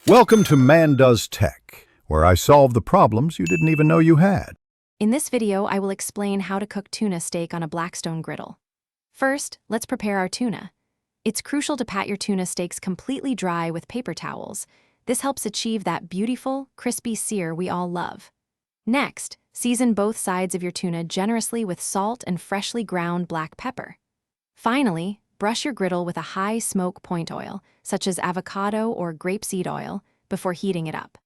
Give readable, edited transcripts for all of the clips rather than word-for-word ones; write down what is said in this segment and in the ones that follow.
Welcome to Man Does Tech, where I solve the problems you didn't even know you had. In this video, I will explain how to cook tuna steak on a Blackstone griddle. First, let's prepare our tuna. It's crucial to pat your tuna steaks completely dry with paper towels. This helps achieve that beautiful, crispy sear we all love. Next, season both sides of your tuna generously with salt and freshly ground black pepper. Finally, brush your griddle with a high smoke point oil, such as avocado or grapeseed oil, before heating it up.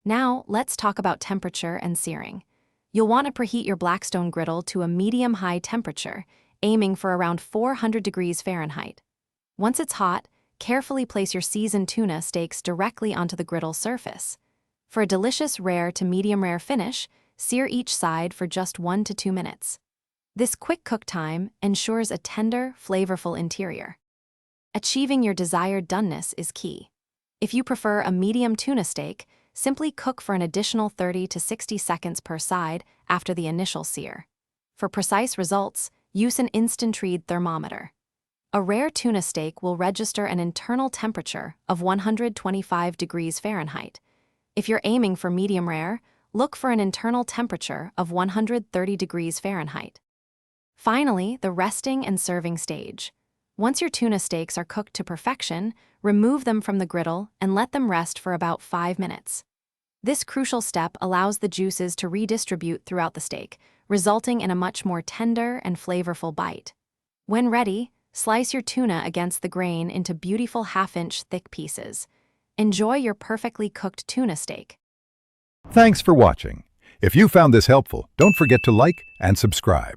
Now, let's talk about temperature and searing. You'll want to preheat your Blackstone griddle to a medium-high temperature, aiming for around 400 degrees Fahrenheit. Once it's hot, carefully place your seasoned tuna steaks directly onto the griddle surface. For a delicious rare to medium-rare finish, sear each side for just 1 to 2 minutes. This quick cook time ensures a tender, flavorful interior. Achieving your desired doneness is key. If you prefer a medium tuna steak, simply cook for an additional 30 to 60 seconds per side after the initial sear. For precise results, use an instant-read thermometer. A rare tuna steak will register an internal temperature of 125 degrees Fahrenheit. If you're aiming for medium rare, look for an internal temperature of 130 degrees Fahrenheit. Finally, the resting and serving stage. Once your tuna steaks are cooked to perfection, remove them from the griddle and let them rest for about 5 minutes. This crucial step allows the juices to redistribute throughout the steak, resulting in a much more tender and flavorful bite. When ready, slice your tuna against the grain into beautiful half-inch thick pieces. Enjoy your perfectly cooked tuna steak. Thanks for watching. If you found this helpful, don't forget to like and subscribe.